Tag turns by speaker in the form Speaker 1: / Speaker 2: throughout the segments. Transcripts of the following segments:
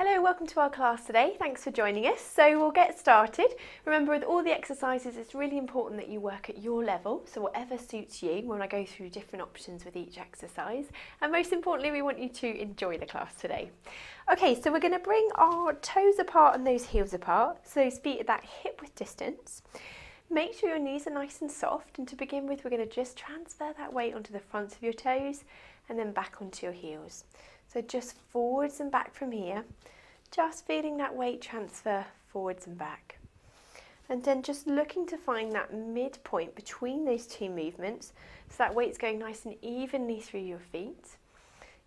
Speaker 1: Hello, welcome to our class today. Thanks for joining us. So we'll get started. Remember, with all the exercises, it's really important that you work at your level, so whatever suits you when I go through different options with each exercise. And most importantly, we want you to enjoy the class today. Okay, so we're going to bring our toes apart and those heels apart, so those feet at that hip width distance. Make sure your knees are nice and soft, and to begin with, we're going to just transfer that weight onto the fronts of your toes and then back onto your heels. So just forwards and back from here, just feeling that weight transfer forwards and back. And then just looking to find that midpoint between those two movements, so that weight's going nice and evenly through your feet.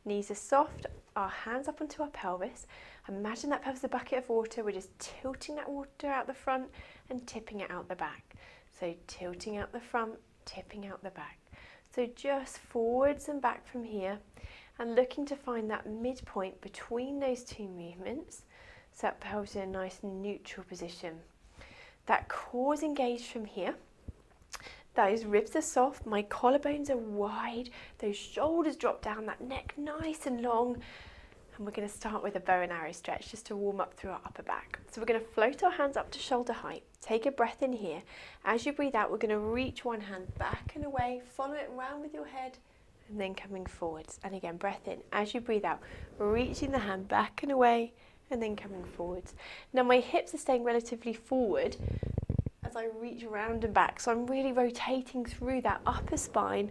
Speaker 1: Knees are soft, our hands up onto our pelvis. Imagine that pelvis is a bucket of water, we're just tilting that water out the front and tipping it out the back. So tilting out the front, tipping out the back. So just forwards and back from here, and looking to find that midpoint between those two movements, so that pelvis in a nice neutral position. That core's engaged from here, those ribs are soft, my collarbones are wide, those shoulders drop down, that neck nice and long, and we're going to start with a bow and arrow stretch just to warm up through our upper back. So we're going to float our hands up to shoulder height, take a breath in here. As you breathe out, we're going to reach one hand back and away, follow it around with your head, and then coming forwards. And again, breath in. As you breathe out, reaching the hand back and away, and then coming forwards. Now my hips are staying relatively forward as I reach around and back. So I'm really rotating through that upper spine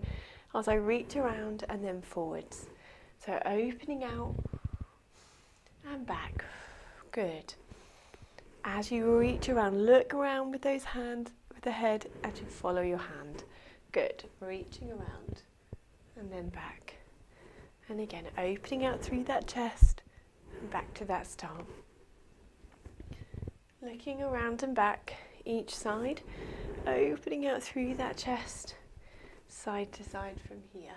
Speaker 1: as I reach around and then forwards. So opening out and back. Good. As you reach around, look around with those hands, with the head, as you follow your hand. Good. Reaching around and then back. And again, opening out through that chest and back to that start. Looking around and back each side, opening out through that chest, side to side from here.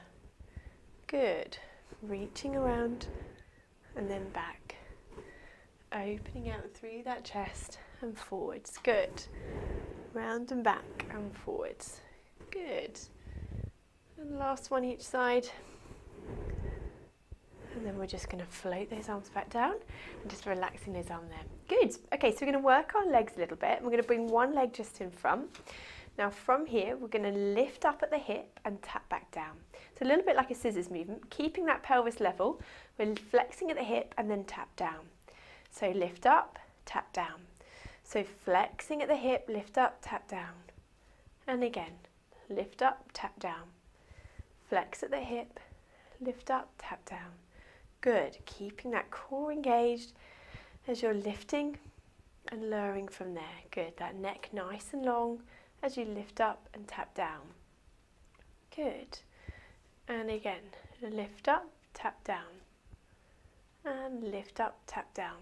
Speaker 1: Good. Reaching around and then back. Opening out through that chest and forwards. Good. Round and back and forwards. Good. And last one each side. And then we're just going to float those arms back down and just relaxing those arms there. Good. Okay, so we're going to work our legs a little bit. We're going to bring one leg just in front. Now from here, we're going to lift up at the hip and tap back down. So a little bit like a scissors movement, keeping that pelvis level. We're flexing at the hip and then tap down. So lift up, tap down. So flexing at the hip, lift up, tap down. And again, lift up, tap down. Flex at the hip, lift up, tap down. Good. Keeping that core engaged as you're lifting and lowering from there. Good. That neck nice and long as you lift up and tap down. Good. And again, lift up, tap down. And lift up, tap down.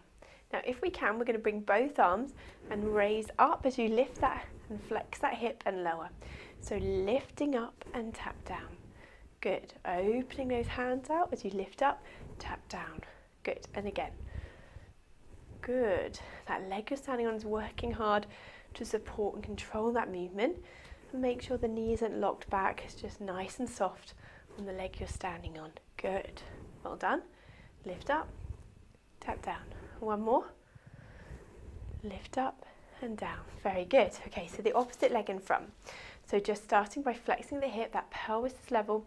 Speaker 1: Now if we can, we're going to bring both arms and raise up as you lift that and flex that hip and lower. So lifting up and tap down. Good. Opening those hands out as you lift up, tap down. Good. And again. Good. That leg you're standing on is working hard to support and control that movement. And make sure the knee isn't locked back. It's just nice and soft on the leg you're standing on. Good. Well done. Lift up, tap down. One more. Lift up and down. Very good. Okay, so the opposite leg in front. So just starting by flexing the hip, that pelvis is level.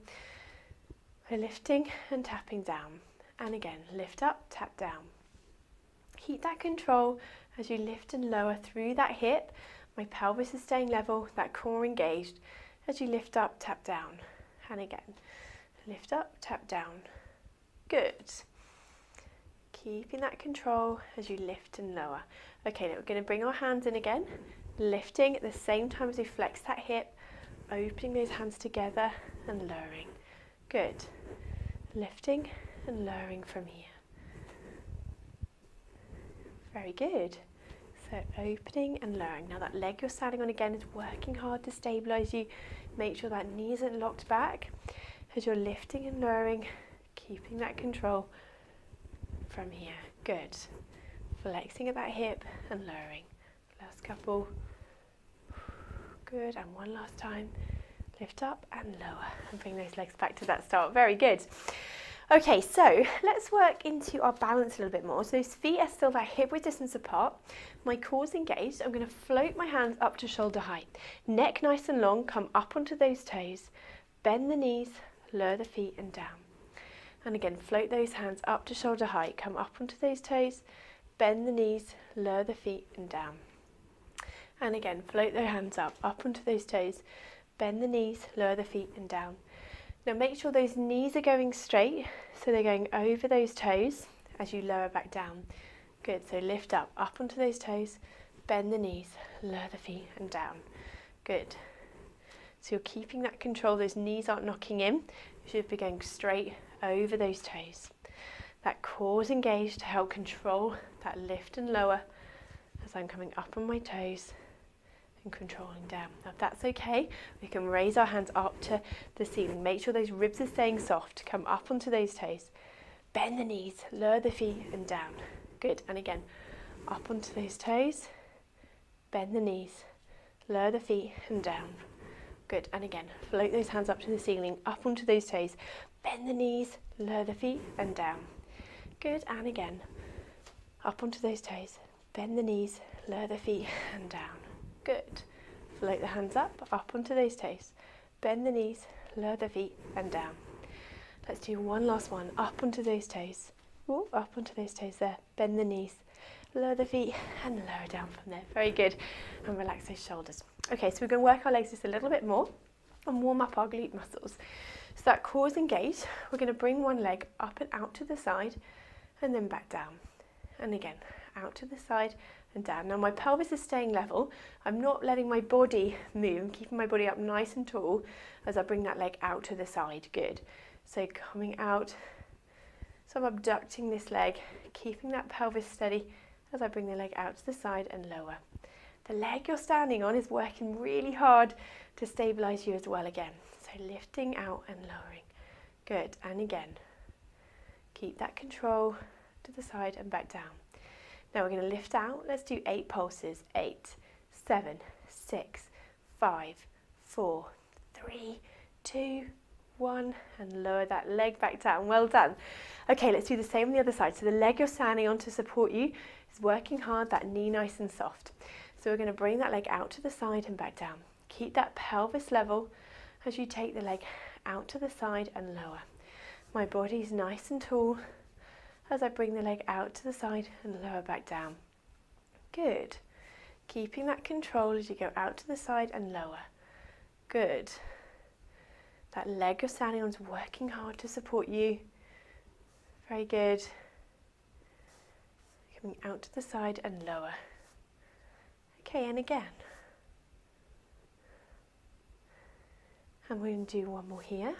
Speaker 1: We're lifting and tapping down. And again, lift up, tap down. Keep that control as you lift and lower through that hip. My pelvis is staying level, that core engaged. As you lift up, tap down. And again, lift up, tap down. Good. Keeping that control as you lift and lower. Okay, now we're going to bring our hands in again. Lifting at the same time as we flex that hip, opening those hands together and lowering. Good. Lifting and lowering from here. Very good. So opening and lowering. Now that leg you're standing on again is working hard to stabilize you. Make sure that knee isn't locked back as you're lifting and lowering, keeping that control from here. Good. Flexing at that hip and lowering. Last couple. Good. And one last time. Lift up and lower and bring those legs back to that start. Very good. Okay, so let's work into our balance a little bit more. So those feet are still that hip width distance apart. My core's engaged. I'm going to float my hands up to shoulder height. Neck nice and long, come up onto those toes. Bend the knees, lower the feet and down. And again, float those hands up to shoulder height, come up onto those toes. Bend the knees, lower the feet and down. And again, float those hands up onto those toes. Bend the knees, lower the feet and down. Now make sure those knees are going straight, so they're going over those toes as you lower back down. Good, so lift up onto those toes, bend the knees, lower the feet and down. Good. So you're keeping that control, those knees aren't knocking in, you should be going straight over those toes. That core's engaged to help control that lift and lower as I'm coming up on my toes and controlling down. Now if that's okay, we can raise our hands up to the ceiling. Make sure those ribs are staying soft. Come up onto those toes. Bend the knees, lower the feet and down. Good, and again, up onto those toes. Bend the knees, lower the feet and down. Good, and again, float those hands up to the ceiling, up onto those toes. Bend the knees, lower the feet and down. Good, and again, up onto those toes. Bend the knees, lower the feet and down. Good. Float the hands up onto those toes. Bend the knees, lower the feet and down. Let's do one last one, up onto those toes. Ooh, up onto those toes there. Bend the knees, lower the feet and lower down from there. Very good. And relax those shoulders. Okay, so we're going to work our legs just a little bit more and warm up our glute muscles. So that core is engaged. We're going to bring one leg up and out to the side and then back down. And again, out to the side and down. Now my pelvis is staying level. I'm not letting my body move. I'm keeping my body up nice and tall as I bring that leg out to the side. Good. So coming out. So I'm abducting this leg, keeping that pelvis steady as I bring the leg out to the side and lower. The leg you're standing on is working really hard to stabilize you as well again. So lifting out and lowering. Good. And again, keep that control to the side and back down. Now we're going to lift out. Let's do 8 pulses. 8, 7, 6, 5, 4, 3, 2, 1, and lower that leg back down. Well done. Okay, let's do the same on the other side. So the leg you're standing on to support you is working hard, that knee nice and soft. So we're going to bring that leg out to the side and back down. Keep that pelvis level as you take the leg out to the side and lower. My body's nice and tall as I bring the leg out to the side and lower back down. Good. Keeping that control as you go out to the side and lower. Good. That leg you're standing on is working hard to support you. Very good. Coming out to the side and lower. Okay, and again. And we're going to do one more here.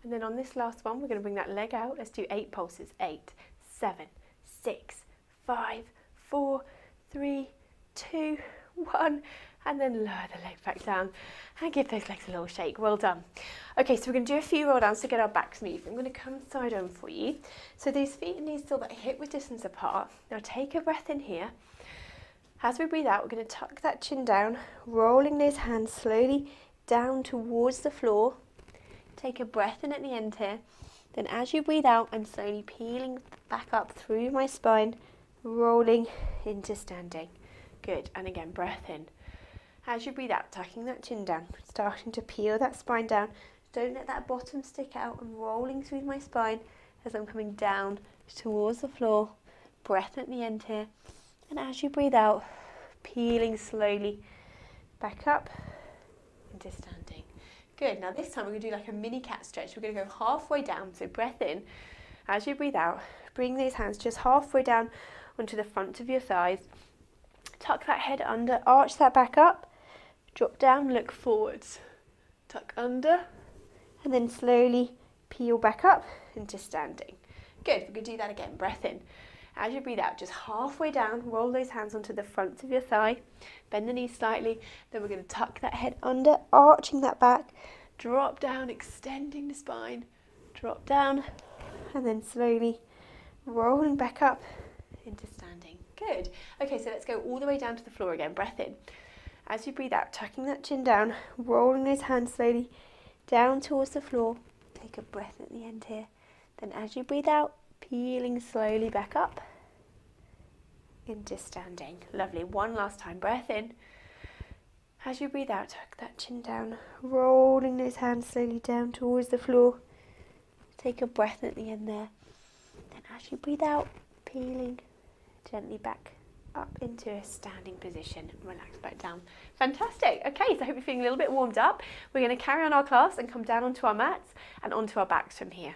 Speaker 1: And then on this last one, we're going to bring that leg out. Let's do 8 pulses. 8, 7, 6, 5, 4, 3, 2, 1, and then lower the leg back down and give those legs a little shake. Well done. Okay, so we're going to do a few roll downs to get our backs moving. I'm going to come side on for you. So these feet and knees still that hip width distance apart. Now take a breath in here. As we breathe out, we're going to tuck that chin down, rolling those hands slowly down towards the floor. Take a breath in at the end here. Then as you breathe out, I'm slowly peeling back up through my spine, rolling into standing. Good. And again, breath in. As you breathe out, tucking that chin down, starting to peel that spine down. Don't let that bottom stick out. I'm rolling through my spine as I'm coming down towards the floor. Breath at the end here. And as you breathe out, peeling slowly back up into standing. Good. Now this time we're going to do like a mini cat stretch. We're going to go halfway down. So breath in. As you breathe out, bring these hands just halfway down onto the front of your thighs. Tuck that head under, arch that back up. Drop down, look forwards. Tuck under, and then slowly peel back up into standing. Good. We're going to do that again. Breath in. As you breathe out, just halfway down, roll those hands onto the front of your thigh. Bend the knees slightly. Then we're going to tuck that head under, arching that back. Drop down, extending the spine. Drop down, and then slowly rolling back up into standing. Good. Okay, so let's go all the way down to the floor again. Breath in. As you breathe out, tucking that chin down, rolling those hands slowly down towards the floor. Take a breath at the end here. Then as you breathe out, peeling slowly back up into standing. Lovely. One last time. Breath in. As you breathe out, tuck that chin down, rolling those hands slowly down towards the floor. Take a breath at the end there. Then as you breathe out, peeling gently back up into a standing position. Relax back down. Fantastic. Okay, so I hope you're feeling a little bit warmed up. We're going to carry on our class and come down onto our mats and onto our backs from here.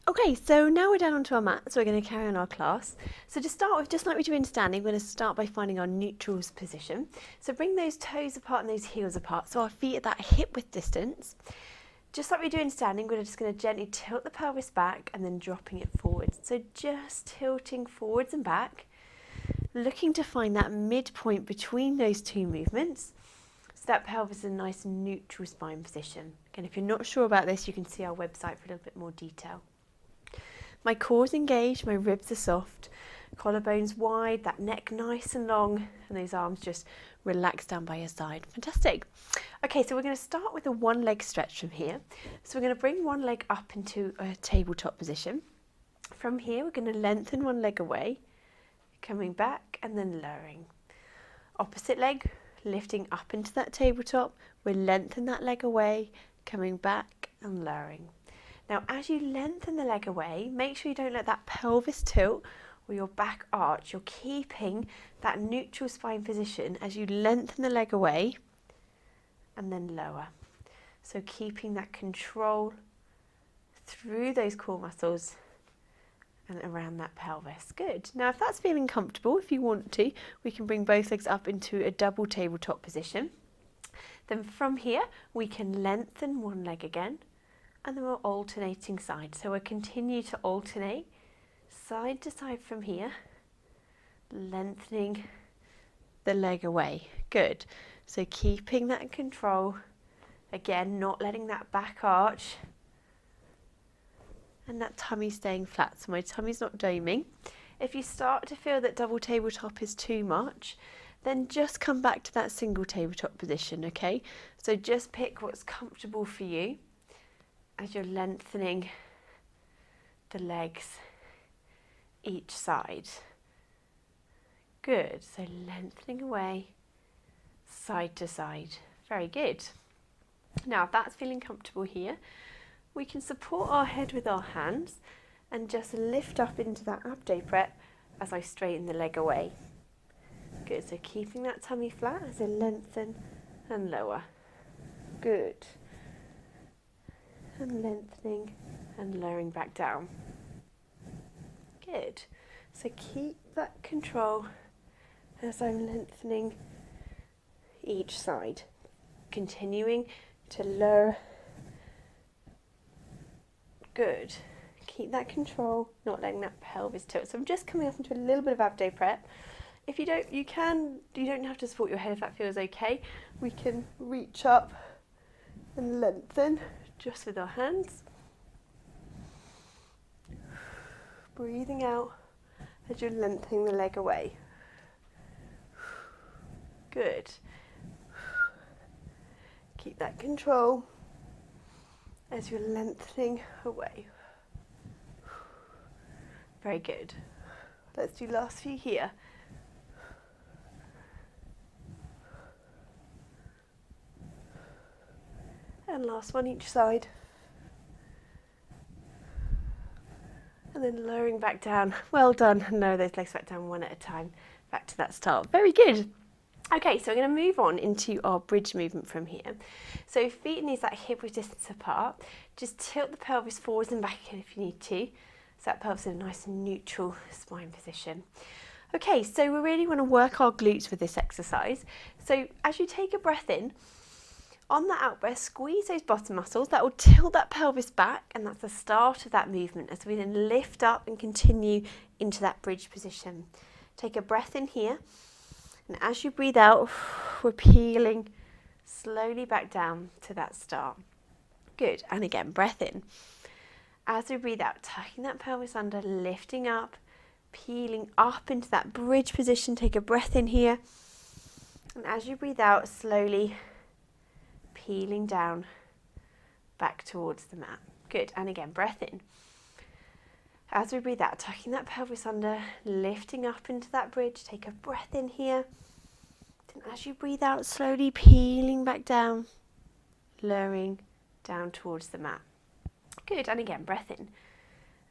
Speaker 1: Okay, so now we're down onto our mat, so we're going to carry on our class. So to start with, just like we do in standing, we're going to start by finding our neutral position. So bring those toes apart and those heels apart, so our feet at that hip width distance. Just like we do in standing, we're just going to gently tilt the pelvis back and then dropping it forwards. So just tilting forwards and back, looking to find that midpoint between those two movements. So that pelvis is a nice neutral spine position. Again, if you're not sure about this, you can see our website for a little bit more detail. My core's engaged, my ribs are soft, collarbones wide, that neck nice and long, and those arms just relax down by your side. Fantastic. Okay, so we're going to start with a one leg stretch from here. So we're going to bring one leg up into a tabletop position. From here, we're going to lengthen one leg away, coming back and then lowering. Opposite leg, lifting up into that tabletop, we'll lengthen that leg away, coming back and lowering. Now, as you lengthen the leg away, make sure you don't let that pelvis tilt or your back arch. You're keeping that neutral spine position as you lengthen the leg away and then lower. So keeping that control through those core muscles and around that pelvis. Good. Now, if that's feeling comfortable, if you want to, we can bring both legs up into a double tabletop position. Then from here, we can lengthen one leg again. And then we're alternating sides. So we'll continue to alternate side to side from here, lengthening the leg away. Good. So keeping that control. Again, not letting that back arch. And that tummy staying flat. So my tummy's not doming. If you start to feel that double tabletop is too much, then just come back to that single tabletop position, okay? So just pick what's comfortable for you as you're lengthening the legs each side. Good, so lengthening away, side to side. Very good. Now, if that's feeling comfortable here, we can support our head with our hands and just lift up into that abdo prep as I straighten the leg away. Good, so keeping that tummy flat as I lengthen and lower. Good. And lengthening and lowering back down. Good. So keep that control as I'm lengthening each side. Continuing to lower. Good. Keep that control, not letting that pelvis tilt. So I'm just coming up into a little bit of abdo prep. If you don't, you don't have to support your head if that feels okay. We can reach up and lengthen just with our hands. Breathing out as you're lengthening the leg away. Good. Keep that control as you're lengthening away. Very good. Let's do last few here. And last one each side. And then lowering back down. Well done. And lower those legs back down one at a time. Back to that start. Very good. Okay, so we're going to move on into our bridge movement from here. So feet and knees that hip width distance apart. Just tilt the pelvis forwards and back again if you need to. So that pelvis in a nice neutral spine position. Okay, so we really want to work our glutes with this exercise. So as you take a breath in, on that out breath, squeeze those bottom muscles. That will tilt that pelvis back, and that's the start of that movement as we then lift up and continue into that bridge position. Take a breath in here, and as you breathe out, we're peeling slowly back down to that start. Good, and again, breath in. As we breathe out, tucking that pelvis under, lifting up, peeling up into that bridge position. Take a breath in here, and as you breathe out, slowly peeling down back towards the mat. Good, and again, breath in. As we breathe out, tucking that pelvis under, lifting up into that bridge. Take a breath in here. Then as you breathe out, slowly peeling back down, lowering down towards the mat. Good, and again, breath in.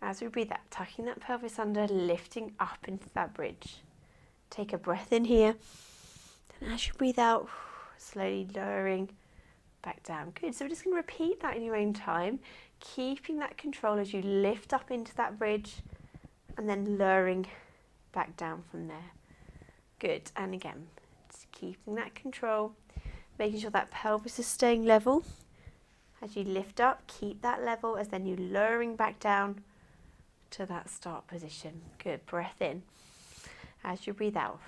Speaker 1: As we breathe out, tucking that pelvis under, lifting up into that bridge. Take a breath in here. Then as you breathe out, slowly lowering back down. Good, so we're just going to repeat that in your own time, keeping that control as you lift up into that bridge and then lowering back down from there. Good, and again, just keeping that control, making sure that pelvis is staying level. As you lift up, keep that level as then you're lowering back down to that start position. Good, breath in. As you breathe out,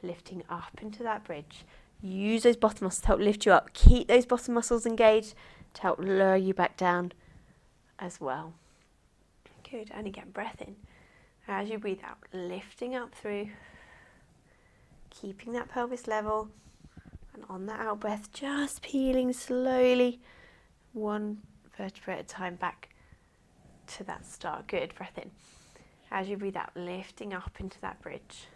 Speaker 1: lifting up into that bridge. Use those bottom muscles to help lift you up. Keep those bottom muscles engaged to help lower you back down as well. Good, and again, breath in. As you breathe out, lifting up through, keeping that pelvis level, and on that out breath, just peeling slowly, one vertebra at a time back to that start. Good, breath in. As you breathe out, lifting up into that bridge.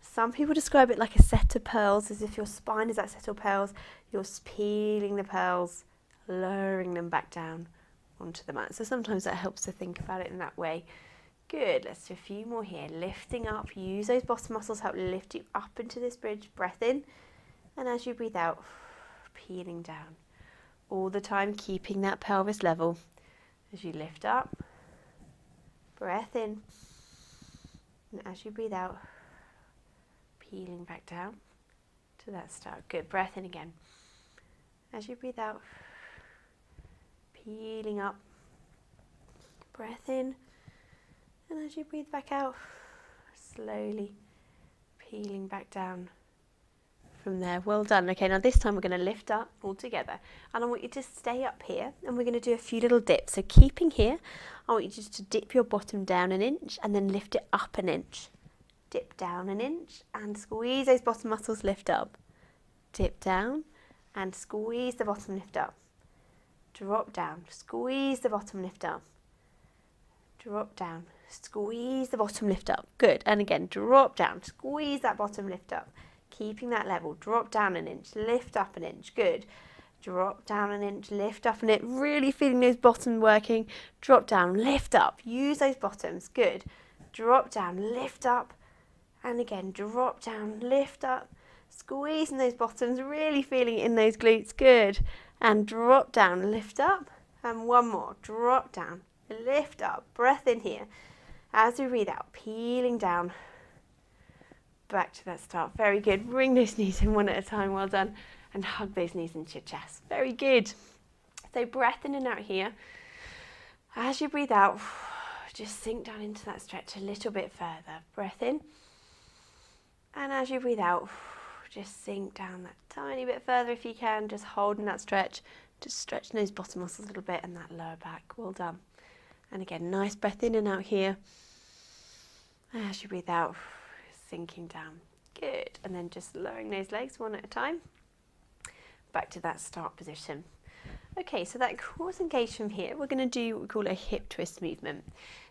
Speaker 1: Some people describe it like a set of pearls, as if your spine is that set of pearls. You're peeling the pearls, lowering them back down onto the mat. So sometimes that helps to think about it in that way. Good, let's do a few more here. Lifting up, use those bottom muscles to help lift you up into this bridge. Breath in, and as you breathe out, peeling down. All the time keeping that pelvis level. As you lift up, breath in, and as you breathe out, peeling back down to that start. Good, breath in again. As you breathe out, peeling up, breath in, and as you breathe back out, slowly peeling back down from there. Well done. Okay, now this time we're going to lift up all together, and I want you to stay up here, and we're going to do a few little dips. So keeping here, I want you just to dip your bottom down an inch and then lift it up an inch. Dip down an inch and squeeze those bottom muscles, lift up. Dip down and squeeze the bottom, lift up. Drop down, squeeze the bottom, lift up. Drop down, squeeze the bottom, lift up. Good, and again, drop down, squeeze that bottom, lift up. Keeping that level, drop down an inch, lift up an inch. Good. Drop down an inch, lift up an inch. Really feeling those bottoms working. Drop down, lift up. Use those bottoms. Good. Drop down, lift up. And again, drop down, lift up. Squeezing those bottoms, really feeling it in those glutes. Good. And drop down, lift up. And one more. Drop down, lift up. Breath in here. As we breathe out, peeling down. Back to that start. Very good. Bring those knees in one at a time. Well done. And hug those knees into your chest. Very good. So breath in and out here. As you breathe out, just sink down into that stretch a little bit further. Breath in. And as you breathe out, just sink down that tiny bit further if you can. Just holding that stretch. Just stretching those bottom muscles a little bit and that lower back. Well done. And again, nice breath in and out here. As you breathe out, sinking down. Good. And then just lowering those legs one at a time. Back to that start position. Okay, so that core engaged from here, we're going to do what we call a hip twist movement.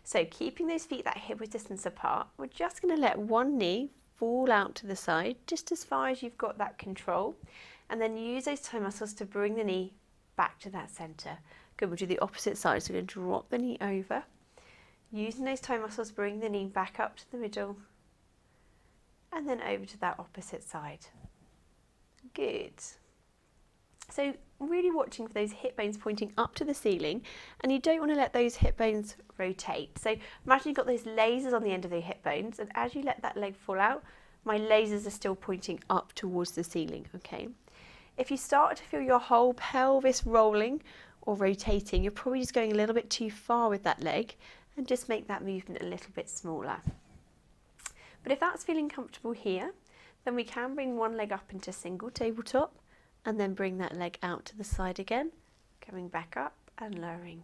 Speaker 1: So keeping those feet that hip width distance apart, we're just going to let one knee fall out to the side, just as far as you've got that control, and then use those toe muscles to bring the knee back to that centre. Good, we'll do the opposite side, so we're going to drop the knee over, using those toe muscles, bring the knee back up to the middle, and then over to that opposite side. Good. So really watching for those hip bones pointing up to the ceiling, and you don't want to let those hip bones rotate. So imagine you've got those lasers on the end of the hip bones, and as you let that leg fall out, my lasers are still pointing up towards the ceiling, okay? If you start to feel your whole pelvis rolling or rotating, you're probably just going a little bit too far with that leg, and just make that movement a little bit smaller. But if that's feeling comfortable here, then we can bring one leg up into single tabletop, and then bring that leg out to the side again, coming back up and lowering.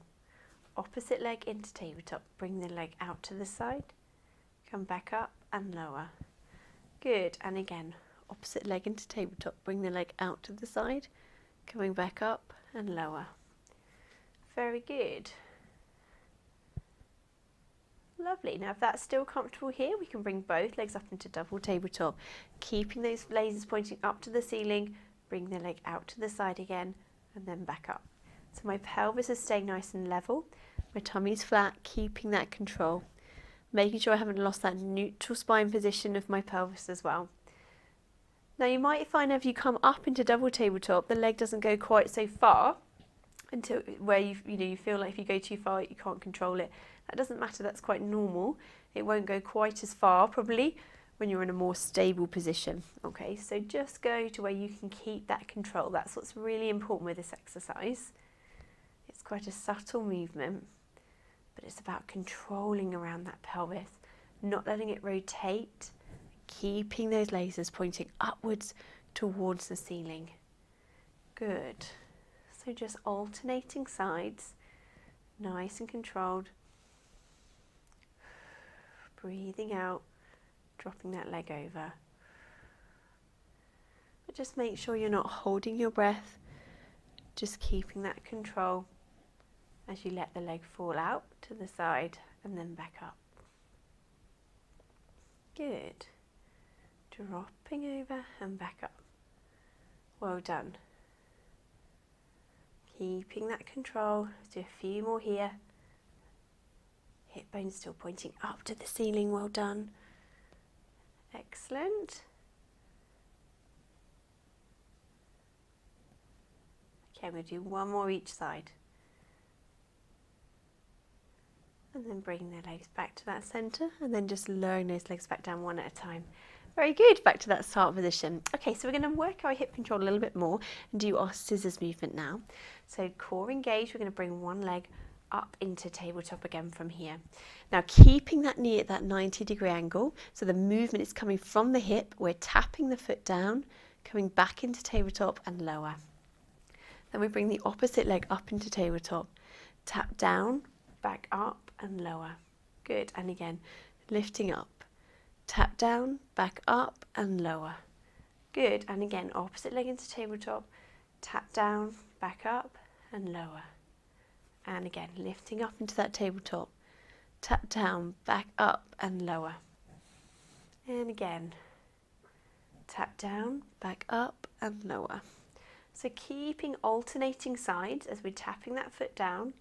Speaker 1: Opposite leg into tabletop, bring the leg out to the side, come back up and lower. Good, and again, opposite leg into tabletop, bring the leg out to the side, coming back up and lower. Very good. Lovely. Now if that's still comfortable here, we can bring both legs up into double tabletop, keeping those lasers pointing up to the ceiling, bring the leg out to the side again, and then back up. So my pelvis is staying nice and level, my tummy's flat, keeping that control, making sure I haven't lost that neutral spine position of my pelvis as well. Now you might find if you come up into double tabletop, the leg doesn't go quite so far until where you feel like if you go too far you can't control it. That doesn't matter, that's quite normal. It won't go quite as far probably when you're in a more stable position. Okay, so just go to where you can keep that control. That's what's really important with this exercise. It's quite a subtle movement, but it's about controlling around that pelvis, not letting it rotate, keeping those lasers pointing upwards towards the ceiling. Good. So just alternating sides, nice and controlled. Breathing out, dropping that leg over. But just make sure you're not holding your breath, just keeping that control as you let the leg fall out to the side and then back up. Good. Dropping over and back up. Well done. Keeping that control. Let's do a few more here. Hip bones still pointing up to the ceiling. Well done. Excellent. Okay, I'm going to do one more each side. And then bring the legs back to that centre, and then just lowering those legs back down one at a time. Very good, back to that start position. Okay, so we're going to work our hip control a little bit more and do our scissors movement now. So core engaged, we're going to bring one leg up into tabletop again from here. Now keeping that knee at that 90-degree angle, so the movement is coming from the hip, we're tapping the foot down, coming back into tabletop and lower. Then we bring the opposite leg up into tabletop, tap down, back up and lower. Good, and again, lifting up. Tap down, back up and lower. Good, and again, opposite leg into tabletop, tap down, back up and lower. And again, lifting up into that tabletop, tap down, back up and lower. And again, tap down, back up and lower. So keeping alternating sides as we're tapping that foot down.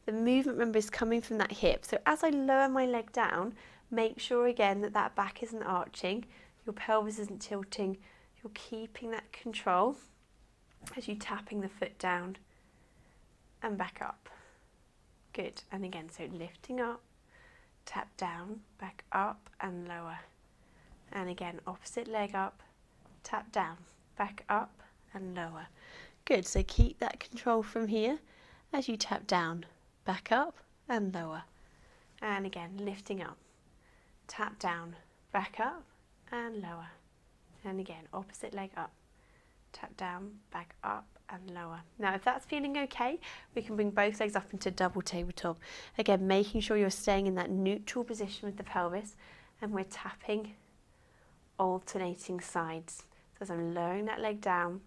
Speaker 1: The movement, remember, is coming from that hip. So as I lower my leg down, make sure again that that back isn't arching, your pelvis isn't tilting, you're keeping that control as you're tapping the foot down and back up. Good, and again, so lifting up, tap down, back up and lower. And again, opposite leg up, tap down, back up and lower. Good, so keep that control from here as you tap down, back up and lower. And again, lifting up. Tap down, back up and lower. And again, opposite leg up. Tap down, back up and lower. Now if that's feeling okay, we can bring both legs up into double tabletop. Again, making sure you're staying in that neutral position with the pelvis, and we're tapping alternating sides. So as I'm lowering that leg down,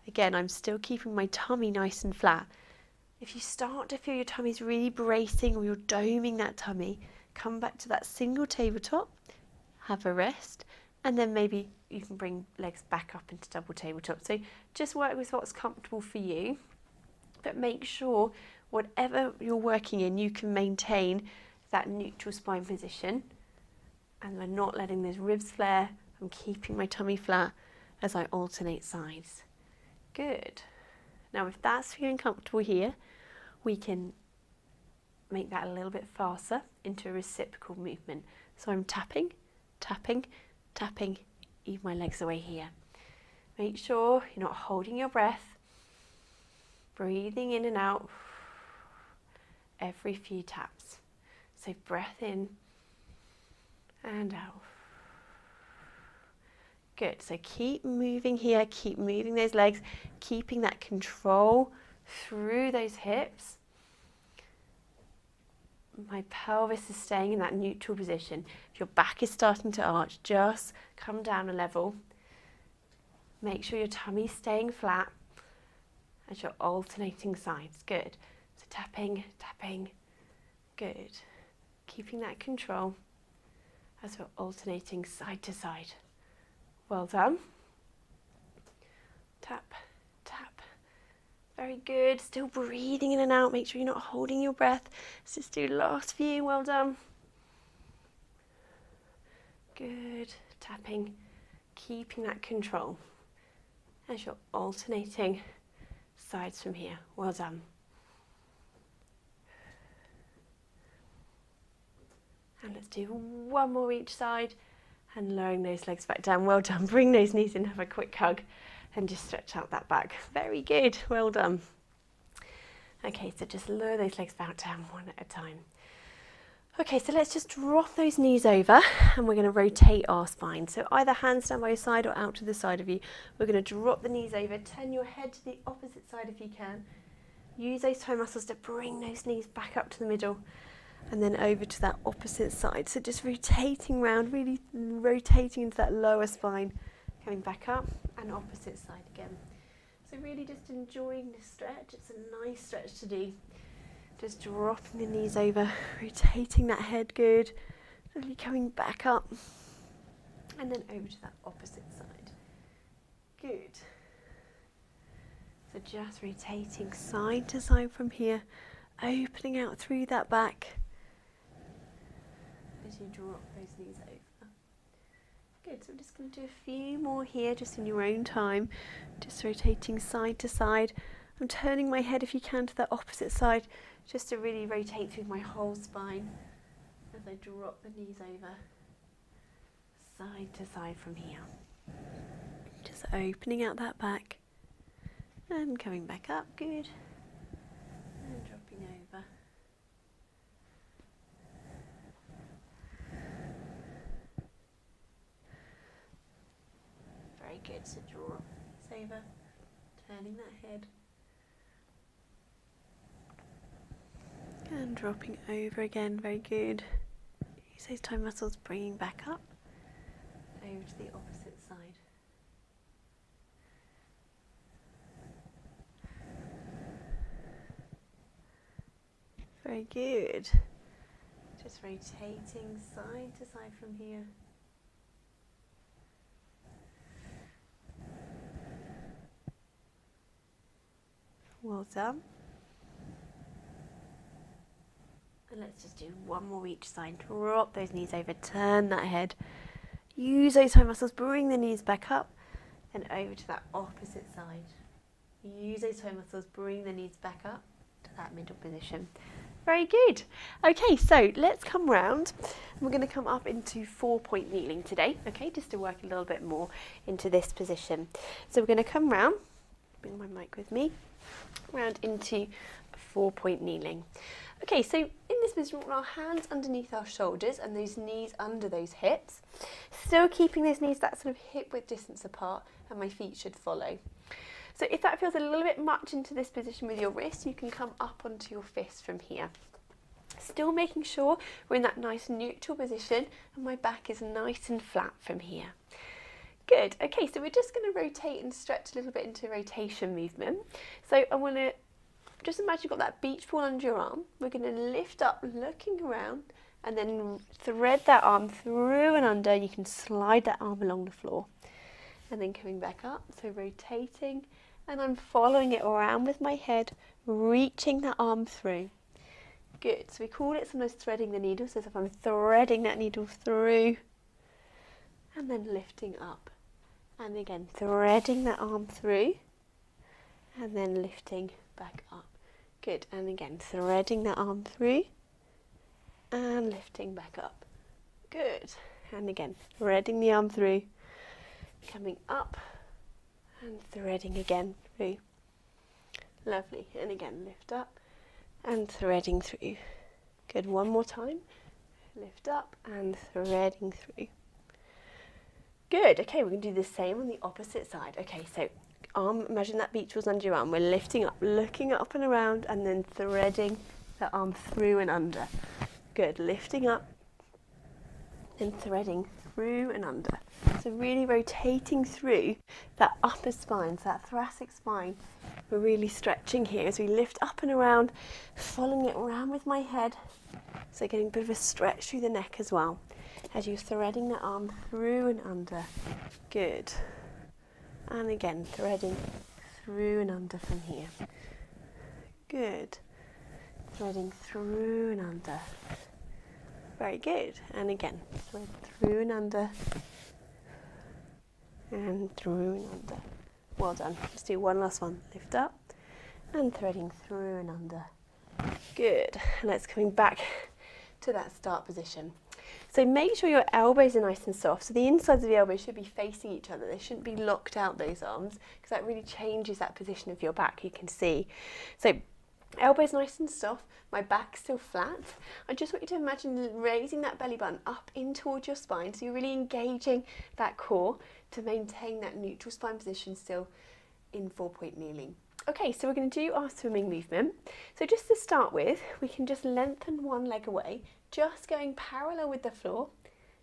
Speaker 1: again, I'm still keeping my tummy nice and flat. If you start to feel your tummy's really bracing or you're doming that tummy, come back to that single tabletop, have a rest, and then maybe you can bring legs back up into double tabletop. So just work with what's comfortable for you, but make sure whatever you're working in, you can maintain that neutral spine position, and we're not letting those ribs flare. I'm keeping my tummy flat as I alternate sides. Good. Now if that's feeling comfortable here, we can make that a little bit faster into a reciprocal movement. So I'm tapping, tapping, tapping, ease my legs away here. Make sure you're not holding your breath, breathing in and out every few taps. So breath in and out. Good, so keep moving here, keep moving those legs, keeping that control through those hips. My pelvis is staying in that neutral position. If your back is starting to arch, just come down a level. Make sure your tummy's staying flat as you're alternating sides. Good. So tapping, tapping. Good. keeping that control as we're alternating side to side. Well done. Tap, tap. Very good. Still breathing in and out. Make sure you're not holding your breath. Let's just do last few. Well done. Good. Tapping, keeping that control as you're alternating sides from here. Well done. And let's do one more each side and lowering those legs back down. Well done. Bring those knees in, have a quick hug and just stretch out that back. Very good. Well done. Okay, so just lower those legs back down one at a time. Okay, so let's just drop those knees over and we're going to rotate our spine. So either hands down by your side or out to the side of you. We're going to drop the knees over, turn your head to the opposite side if you can. Use those toe muscles to bring those knees back up to the middle and then over to that opposite side. So just rotating around, really rotating into that lower spine, coming back up and opposite side again. So really just enjoying this stretch. It's a nice stretch to do. Just dropping the knees over, rotating that head, good. Really coming back up and then over to that opposite side. Good. So just rotating side to side from here, opening out through that back as you drop those knees over. Good, so I'm just going to do a few more here just in your own time. Just rotating side to side. I'm turning my head if you can to the opposite side just to really rotate through my whole spine as I drop the knees over side to side from here. Just opening out that back and coming back up, good, and dropping over. Very good, so drop this over, turning that head. And dropping over again, very good. Use those toe muscles, bringing back up, over to the opposite side. Very good. Just rotating side to side from here. Well done. And let's just do one more each side. Drop those knees over, turn that head. Use those toe muscles, bring the knees back up and over to that opposite side. Use those toe muscles, bring the knees back up to that middle position. Very good. Okay, so let's come round. We're going to come up into 4-point kneeling today, okay, just to work a little bit more into this position. So we're going to come round, bring my mic with me, round into 4-point kneeling. Okay, so in this position, we want our hands underneath our shoulders and those knees under those hips. Still keeping those knees that sort of hip width distance apart, and my feet should follow. So if that feels a little bit much into this position with your wrist, you can come up onto your fist from here. Still making sure we're in that nice neutral position and my back is nice and flat from here. Good, okay, so we're just going to rotate and stretch a little bit into rotation movement. So I want to just imagine you've got that beach ball under your arm. We're going to lift up, looking around, and then thread that arm through and under. You can slide that arm along the floor. And then coming back up, so rotating, and I'm following it around with my head, reaching that arm through. Good, so we call it sometimes threading the needle, so if I'm threading that needle through, and then lifting up. And again, threading that arm through, and then lifting back up. Good, and again, threading that arm through and lifting back up. Good, and again, threading the arm through, coming up and threading again through. Lovely, and again, lift up and threading through. Good, one more time. Lift up and threading through. Good, okay, we're going to do the same on the opposite side. Okay, so arm, imagine that beach was under your arm. We're lifting up, looking up and around, and then threading the arm through and under. Good, lifting up and threading through and under. So really rotating through that upper spine, so that thoracic spine. We're really stretching here as we lift up and around, following it around with my head. So getting a bit of a stretch through the neck as well, as you're threading the arm through and under. Good. And again, threading through and under from here. Good. Threading through and under. Very good. And again, thread through and under. And through and under. Well done. Let's do one last one. Lift up and threading through and under. Good. And let's coming back to that start position. So make sure your elbows are nice and soft. So the insides of the elbows should be facing each other. They shouldn't be locked out, those arms, because that really changes that position of your back, you can see. So elbows nice and soft, my back still flat. I just want you to imagine raising that belly button up in towards your spine, so you're really engaging that core to maintain that neutral spine position still in 4-point kneeling. Okay, so we're going to do our swimming movement. So just to start with, we can just lengthen one leg away, just going parallel with the floor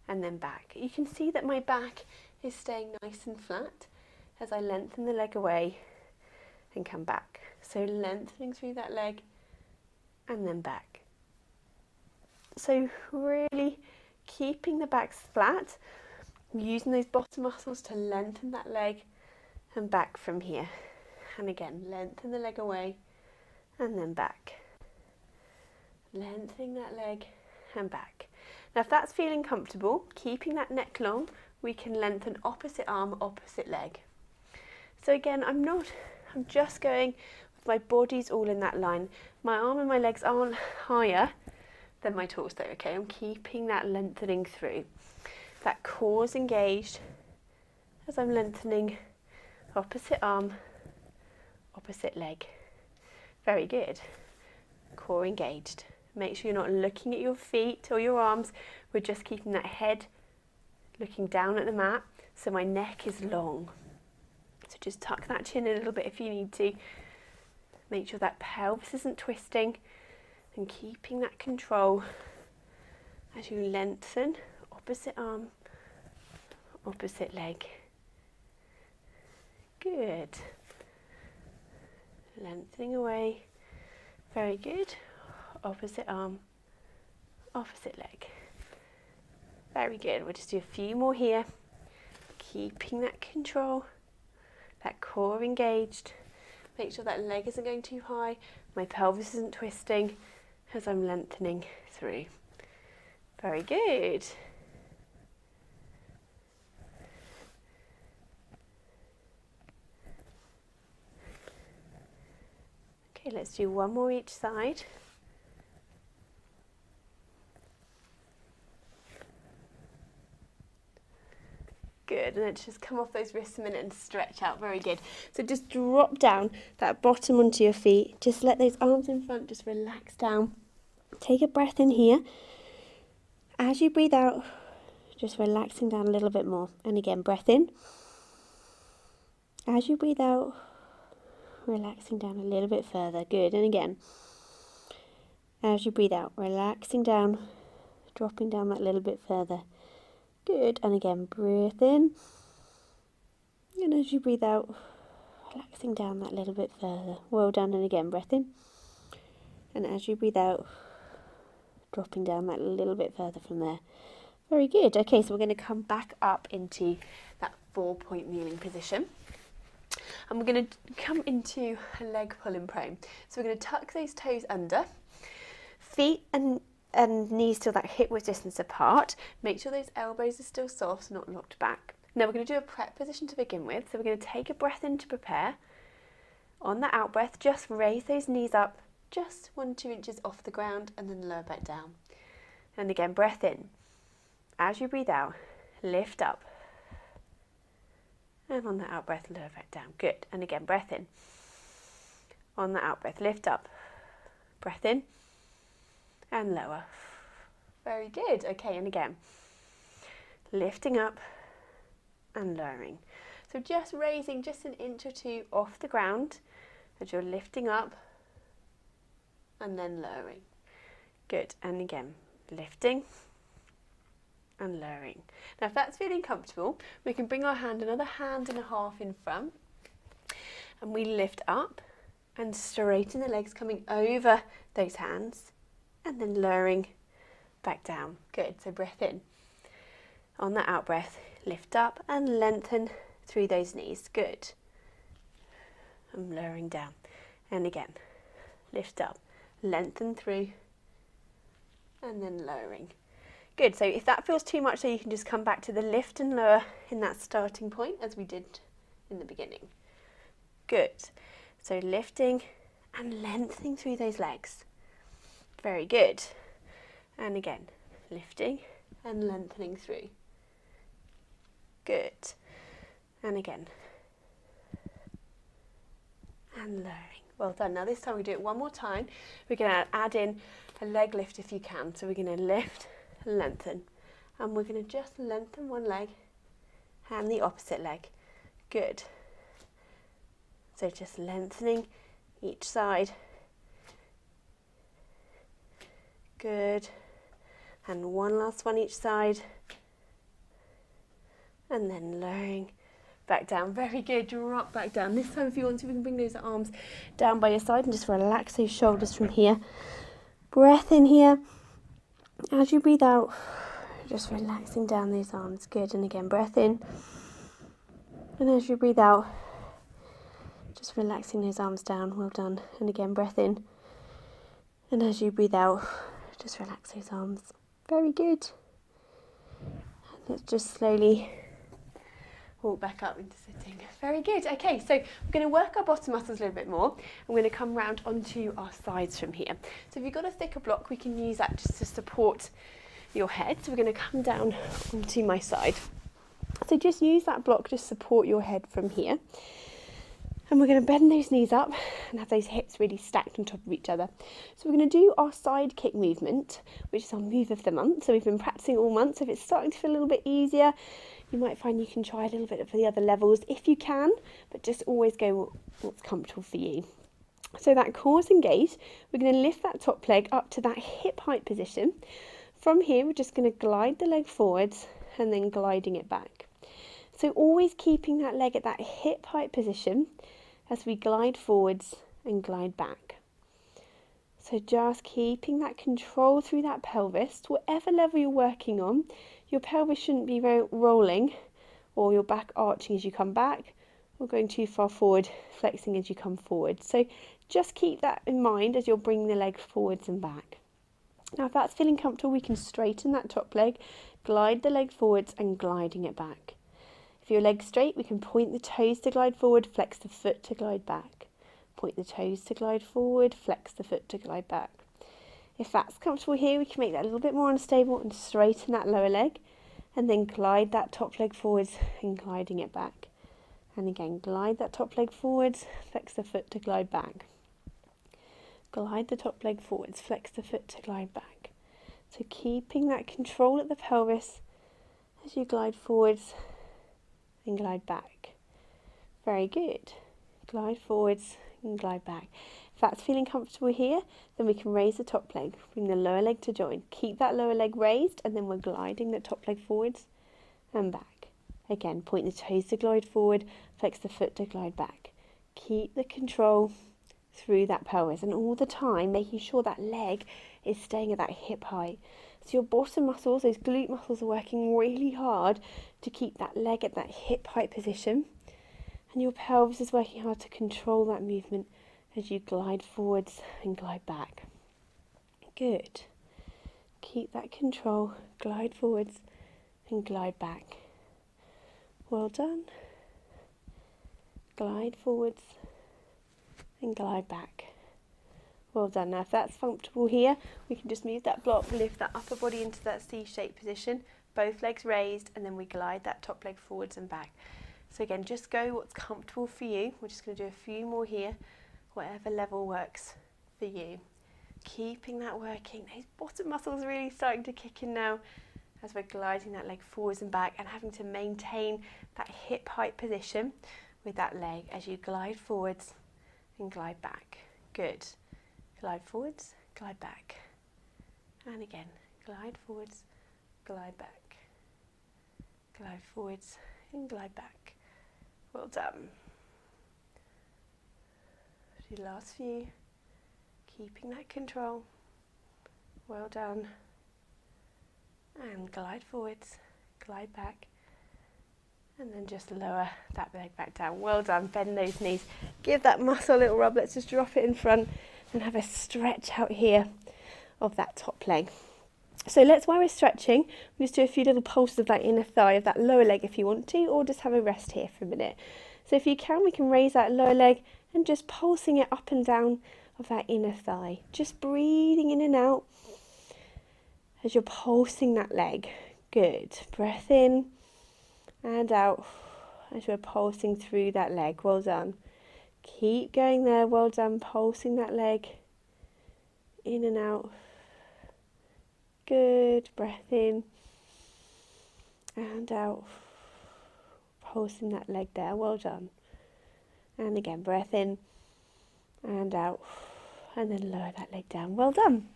Speaker 1: and then back. You can see that my back is staying nice and flat as I lengthen the leg away and come back. So lengthening through that leg and then back. So really keeping the back flat, using those bottom muscles to lengthen that leg and back from here. And again, lengthen the leg away and then back. Lengthening that leg and back. Now if that's feeling comfortable, keeping that neck long, we can lengthen opposite arm, opposite leg. So again, I'm just going, my body's all in that line. My arm and my legs aren't higher than my torso, okay? I'm keeping that lengthening through. That core's engaged as I'm lengthening opposite arm, opposite leg. Very good. Core engaged. Make sure you're not looking at your feet or your arms. We're just keeping that head looking down at the mat, so my neck is long. So just tuck that chin a little bit if you need to. Make sure that pelvis isn't twisting and keeping that control as you lengthen opposite arm, opposite leg. Good. Lengthening away. Very good. Opposite arm, opposite leg. Very good. We'll just do a few more here. Keeping that control, that core engaged. Make sure that leg isn't going too high. My pelvis isn't twisting as I'm lengthening through. Very good. Okay, let's do one more each side. Good, and then just come off those wrists a minute and stretch out. Very good. So just drop down that bottom onto your feet. Just let those arms in front just relax down. Take a breath in here. As you breathe out, just relaxing down a little bit more. And again, breath in. As you breathe out, relaxing down a little bit further. Good, and again. As you breathe out, relaxing down, dropping down that little bit further. Good, and again, breathe in, and as you breathe out, relaxing down that little bit further. Well done, and again, breath in, and as you breathe out, dropping down that little bit further from there. Very good. Okay, so we're going to come back up into that 4-point kneeling position, and we're going to come into a leg pull in prone. So we're going to tuck those toes under, feet and knees still that hip width distance apart. Make sure those elbows are still soft, not locked back. Now we're going to do a prep position to begin with. So we're going to take a breath in to prepare. On the out breath, just raise those knees up just 1-2 inches off the ground and then lower back down. And again, breath in. As you breathe out, lift up. And on the out breath, lower back down. Good. And again, breath in. On the out breath, lift up. Breath in. And lower. Very good. Okay, and again, lifting up and lowering. So just raising just 1 inch or 2 off the ground as you're lifting up and then lowering. Good, and again, lifting and lowering. Now if that's feeling comfortable, we can bring our hand another hand and a half in front, and we lift up and straighten the legs coming over those hands, and then lowering back down. Good, so breath in. On that out breath, lift up and lengthen through those knees. Good. And lowering down. And again, lift up, lengthen through, and then lowering. Good, so if that feels too much, so you can just come back to the lift and lower in that starting point as we did in the beginning. Good, so lifting and lengthening through those legs. Very good. And again, lifting and lengthening through. Good. And again. And lowering. Well done. Now this time we do it one more time. We're going to add in a leg lift if you can. So we're going to lift, lengthen. And we're going to just lengthen one leg and the opposite leg. Good. So just lengthening each side. Good. And one last one each side. And then lowering back down. Very good. Drop back down. This time if you want to, we can bring those arms down by your side and just relax those shoulders from here. Breath in here. As you breathe out, just relaxing down those arms. Good. And again, breath in. And as you breathe out, just relaxing those arms down. Well done. And again, breath in. And as you breathe out, just relax those arms. Very good. Let's just slowly walk back up into sitting. Very good. Okay, so we're going to work our bottom muscles a little bit more. I'm going to come round onto our sides from here. So if you've got a thicker block, we can use that just to support your head. So we're going to come down onto my side. So just use that block to support your head from here. And we're going to bend those knees up and have those hips really stacked on top of each other. So we're going to do our Sidekick movement, which is our move of the month. So we've been practicing all month. So if it's starting to feel a little bit easier, you might find you can try a little bit of the other levels if you can, but just always go what's comfortable for you. So that core's engaged. We're going to lift that top leg up to that hip height position. From here, we're just going to glide the leg forwards and then gliding it back. So always keeping that leg at that hip height position as we glide forwards and glide back. So just keeping that control through that pelvis. Whatever level you're working on, your pelvis shouldn't be rolling or your back arching as you come back or going too far forward, flexing as you come forward. So just keep that in mind as you're bringing the leg forwards and back. Now if that's feeling comfortable, we can straighten that top leg, glide the leg forwards and gliding it back. If your leg's straight, we can point the toes to glide forward, flex the foot to glide back. Point the toes to glide forward, flex the foot to glide back. If that's comfortable here, we can make that a little bit more unstable and straighten that lower leg. And then glide that top leg forwards and gliding it back. And again, glide that top leg forwards, flex the foot to glide back. Glide the top leg forwards, flex the foot to glide back. So keeping that control at the pelvis as you glide forwards and glide back. Very good. Glide forwards and glide back. If that's feeling comfortable here, then we can raise the top leg. Bring the lower leg to join. Keep that lower leg raised, and then we're gliding the top leg forwards and back. Again, point the toes to glide forward, flex the foot to glide back. Keep the control through that pelvis, and all the time making sure that leg is staying at that hip height. So your bottom muscles, those glute muscles, are working really hard to keep that leg at that hip height position. And your pelvis is working hard to control that movement as you glide forwards and glide back. Good. Keep that control, glide forwards and glide back. Well done. Glide forwards and glide back. Well done. Now if that's comfortable here, we can just move that block, lift that upper body into that C-shaped position, both legs raised, and then we glide that top leg forwards and back. So again, just go what's comfortable for you. We're just going to do a few more here, whatever level works for you. Keeping that working. Those bottom muscles are really starting to kick in now as we're gliding that leg forwards and back and having to maintain that hip height position with that leg as you glide forwards and glide back. Good. Glide forwards, glide back. And again, glide forwards, glide back. glide forwards and glide back. Well done. Do the last few, keeping that control. Well done. And glide forwards, glide back, and then just lower that leg back down. Well done. Bend those knees. Give that muscle a little rub. Let's just drop it in front and have a stretch out here of that top leg. So while we're stretching, we'll just do a few little pulses of that inner thigh, of that lower leg if you want to, or just have a rest here for a minute. So if you can, we can raise that lower leg and just pulsing it up and down of that inner thigh. Just breathing in and out as you're pulsing that leg. Good. Breath in and out as we're pulsing through that leg. Well done. Keep going there. Well done. Pulsing that leg in and out. Good. Breath in and out. Pulsing that leg there. Well done. And again, breath in and out. And then lower that leg down. Well done.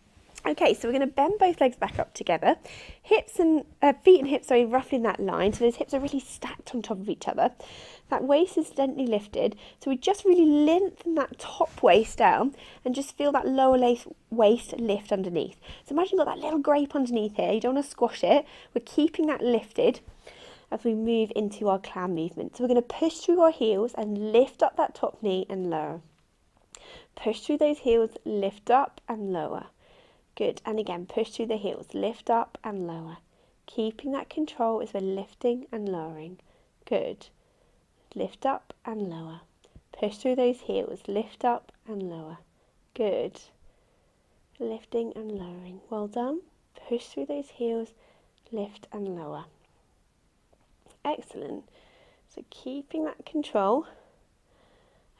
Speaker 1: Okay, so we're going to bend both legs back up together. Hips and feet and hips are roughly in that line, so those hips are really stacked on top of each other. That waist is gently lifted, so we just really lengthen that top waist down and just feel that lower waist lift underneath. So imagine you've got that little grape underneath here. You don't want to squash it. We're keeping that lifted as we move into our clown movement. So we're going to push through our heels and lift up that top knee and lower. Push through those heels, lift up and lower. Good, and again, push through the heels, lift up and lower. Keeping that control as we're lifting and lowering. Good. Lift up and lower. Push through those heels, lift up and lower. Good. Lifting and lowering. Well done. Push through those heels, lift and lower. Excellent. So keeping that control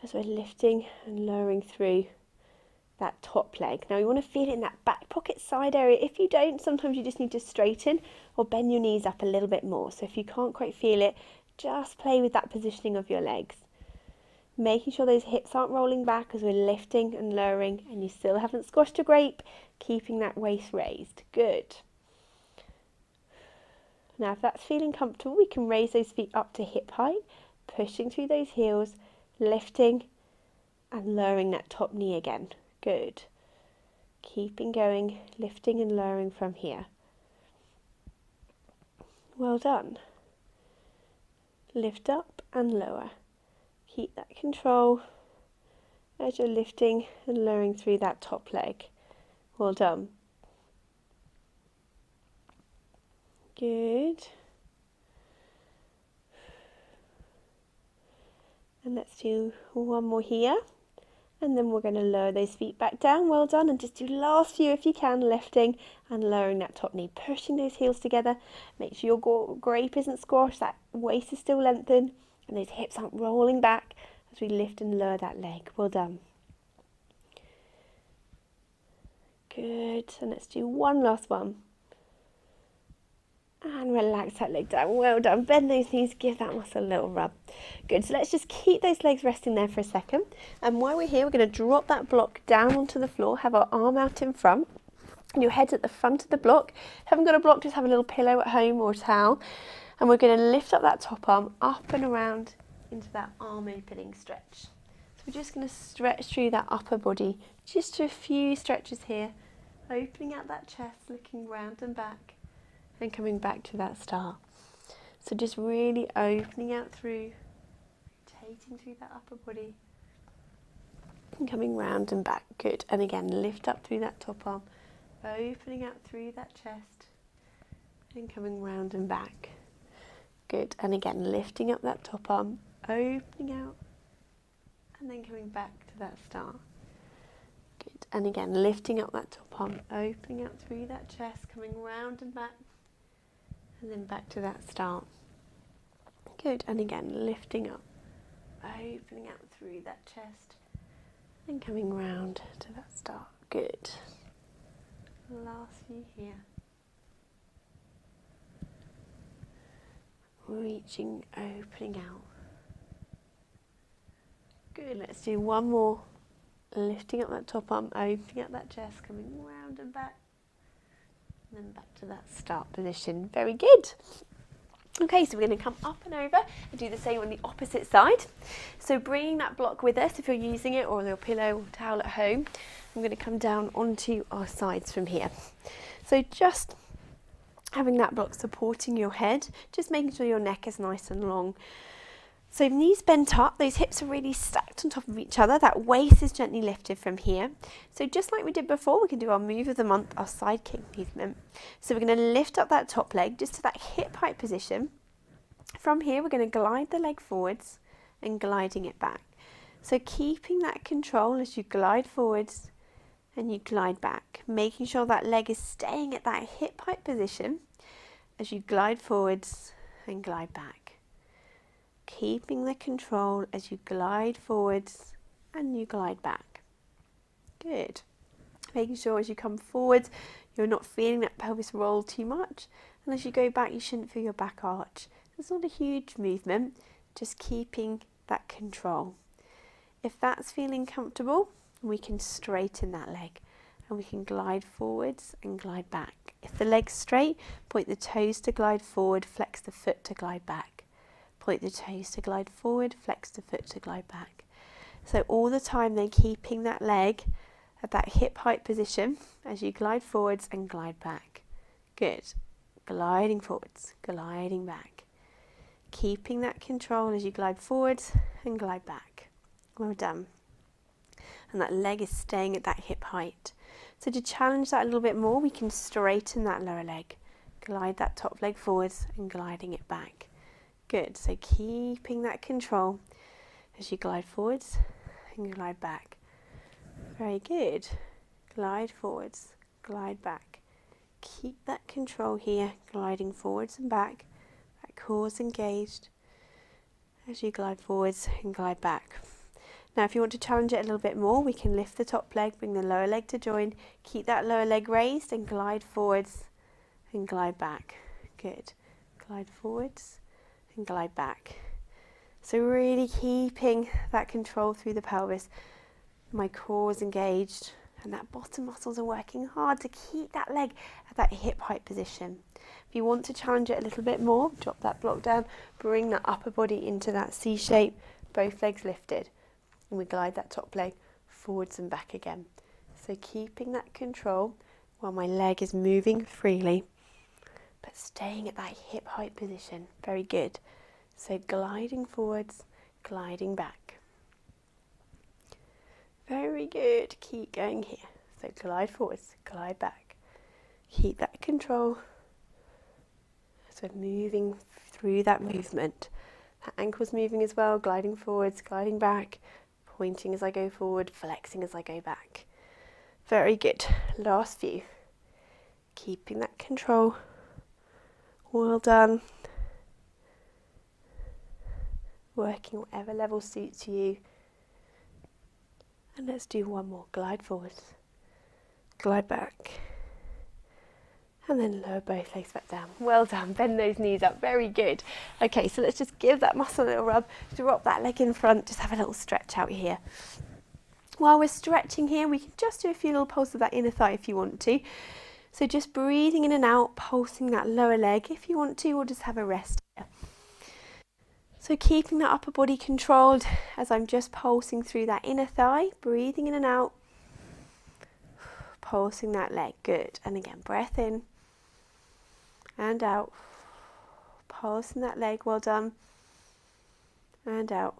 Speaker 1: as we're lifting and lowering through that top leg. Now you want to feel it in that back pocket side area. If you don't, sometimes you just need to straighten or bend your knees up a little bit more. So if you can't quite feel it, just play with that positioning of your legs. Making sure those hips aren't rolling back as we're lifting and lowering, and you still haven't squashed a grape, keeping that waist raised. Good. Now if that's feeling comfortable, we can raise those feet up to hip height, pushing through those heels, lifting and lowering that top knee again. Good. Keeping going, lifting and lowering from here. Well done. Lift up and lower. Keep that control as you're lifting and lowering through that top leg. Well done. Good. And let's do one more here. And then we're going to lower those feet back down. Well done. And just do last few if you can, lifting and lowering that top knee, pushing those heels together. Make sure your grape isn't squashed, that waist is still lengthened, and those hips aren't rolling back as we lift and lower that leg. Well done. Good. And let's do one last one. And relax that leg down. Well done. Bend those knees, give that muscle a little rub. Good. So let's just keep those legs resting there for a second. And while we're here, we're going to drop that block down onto the floor, have our arm out in front, and your head's at the front of the block. If you haven't got a block, just have a little pillow at home or a towel. And we're going to lift up that top arm up and around into that arm opening stretch. So we're just going to stretch through that upper body. Just a few stretches here. Opening out that chest, looking round and back. And coming back to that start. So just really opening out through, rotating through that upper body, and coming round and back. Good. And again, lift up through that top arm, opening out through that chest, and coming round and back. Good. And again, lifting up that top arm, opening out, and then coming back to that start. Good. And again, lifting up that top arm, opening out through that chest, coming round and back. And then back to that start. Good. And again, lifting up, opening out through that chest, and coming round to that start. Good. Last few here. Reaching, opening out. Good. Let's do one more. Lifting up that top arm, opening up that chest, coming round and back. And then back to that start position. Very good. Okay, so we're going to come up and over and do the same on the opposite side. So bringing that block with us if you're using it, or your pillow or towel at home. I'm going to come down onto our sides from here. So just having that block supporting your head, just making sure your neck is nice and long. So knees bent up, those hips are really stacked on top of each other, that waist is gently lifted from here. So just like we did before, we can do our move of the month, our Sidekick movement. So we're going to lift up that top leg just to that hip height position. From here, we're going to glide the leg forwards and gliding it back. So keeping that control as you glide forwards and you glide back, making sure that leg is staying at that hip height position as you glide forwards and glide back. Keeping the control as you glide forwards and you glide back. Good. Making sure as you come forwards, you're not feeling that pelvis roll too much. And as you go back, you shouldn't feel your back arch. It's not a huge movement, just keeping that control. If that's feeling comfortable, we can straighten that leg and we can glide forwards and glide back. If the leg's straight, point the toes to glide forward, flex the foot to glide back. Point the toes to glide forward, flex the foot to glide back. So all the time then keeping that leg at that hip height position as you glide forwards and glide back. Good. Gliding forwards, gliding back. Keeping that control as you glide forwards and glide back. Well done. And that leg is staying at that hip height. So to challenge that a little bit more, we can straighten that lower leg. Glide that top leg forwards and gliding it back. Good, so keeping that control as you glide forwards and glide back. Very good. Glide forwards, glide back. Keep that control here, gliding forwards and back. That core's engaged as you glide forwards and glide back. Now if you want to challenge it a little bit more, we can lift the top leg, bring the lower leg to join, keep that lower leg raised and glide forwards and glide back. Good. Glide forwards and glide back. So really keeping that control through the pelvis. My core is engaged and that bottom muscles are working hard to keep that leg at that hip height position. If you want to challenge it a little bit more, drop that block down, bring that upper body into that C shape, both legs lifted, and we glide that top leg forwards and back again. So keeping that control while my leg is moving freely, but staying at that hip height position. Very good. So gliding forwards, gliding back. Very good. Keep going here. So glide forwards, glide back. Keep that control. So moving through that movement. That ankle's moving as well, gliding forwards, gliding back, pointing as I go forward, flexing as I go back. Very good. Last few. Keeping that control. Well done. Working whatever level suits you. And let's do one more. Glide forward. Glide back. And then lower both legs back down. Well done. Bend those knees up. Very good. Okay, so let's just give that muscle a little rub. Drop that leg in front. Just have a little stretch out here. While we're stretching here, we can just do a few little pulses of that inner thigh if you want to. So just breathing in and out, pulsing that lower leg if you want to, or just have a rest here. So keeping that upper body controlled as I'm just pulsing through that inner thigh, breathing in and out, pulsing that leg. Good. And again, breath in and out, pulsing that leg. Well done. And out.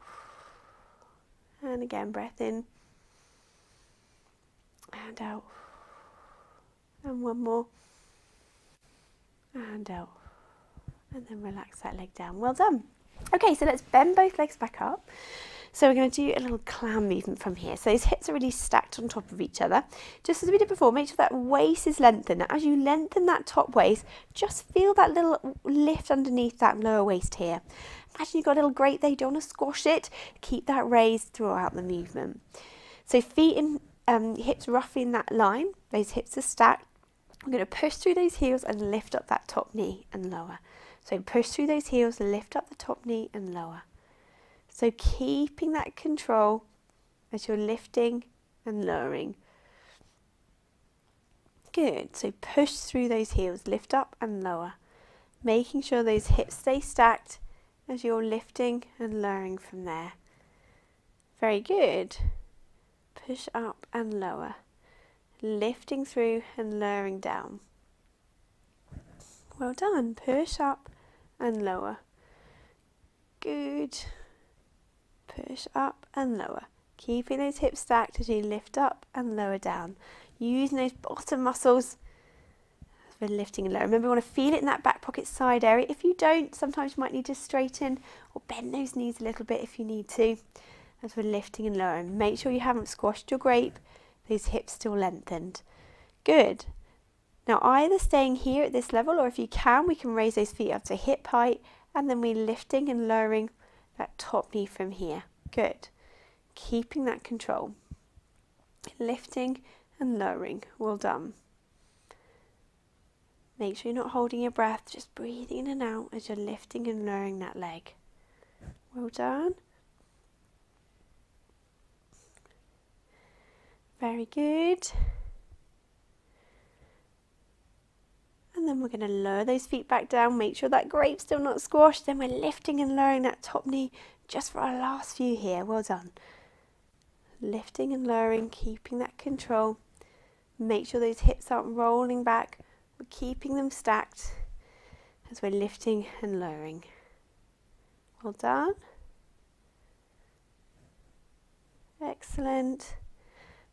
Speaker 1: And again, breath in and out. And one more. And out. And then relax that leg down. Well done. Okay, so let's bend both legs back up. So we're going to do a little clown movement from here. So those hips are really stacked on top of each other. Just as we did before, make sure that waist is lengthened. Now, as you lengthen that top waist, just feel that little lift underneath that lower waist here. Imagine you've got a little grate there, you don't want to squash it. Keep that raised throughout the movement. So feet and hips roughly in that line. Those hips are stacked. We're going to push through those heels and lift up that top knee and lower. So push through those heels, lift up the top knee and lower. So keeping that control as you're lifting and lowering. Good. So push through those heels, lift up and lower. making sure those hips stay stacked as you're lifting and lowering from there. Very good. Push up and lower, lifting through and lowering down. Well done. Push up and lower. Good. Push up and lower. Keeping those hips stacked as you lift up and lower down. Using those bottom muscles as we're lifting and lowering. Remember, we want to feel it in that back pocket side area. If you don't, sometimes you might need to straighten or bend those knees a little bit if you need to as we're lifting and lowering. Make sure you haven't squashed your grape. Those hips still lengthened. Good. Now either staying here at this level, or if you can, we can raise those feet up to hip height and then we're lifting and lowering that top knee from here. Good. Keeping that control. Lifting and lowering. Well done. Make sure you're not holding your breath, just breathing in and out as you're lifting and lowering that leg. Well done. Very good. And then we're going to lower those feet back down. Make sure that grape's still not squashed. Then we're lifting and lowering that top knee just for our last few here. Well done. Lifting and lowering, keeping that control. Make sure those hips aren't rolling back. We're keeping them stacked as we're lifting and lowering. Well done. Excellent.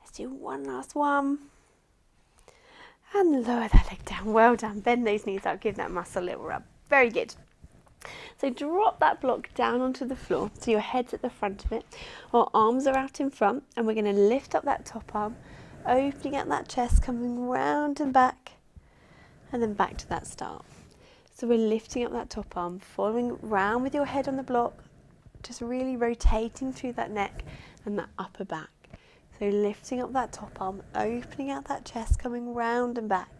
Speaker 1: Let's do one last one. And lower that leg down. Well done. Bend those knees up. Give that muscle a little rub. Very good. So drop that block down onto the floor so your head's at the front of it. Our arms are out in front and we're going to lift up that top arm, opening out that chest, coming round and back and then back to that start. So we're lifting up that top arm, following round with your head on the block, just really rotating through that neck and that upper back. So lifting up that top arm, opening out that chest, coming round and back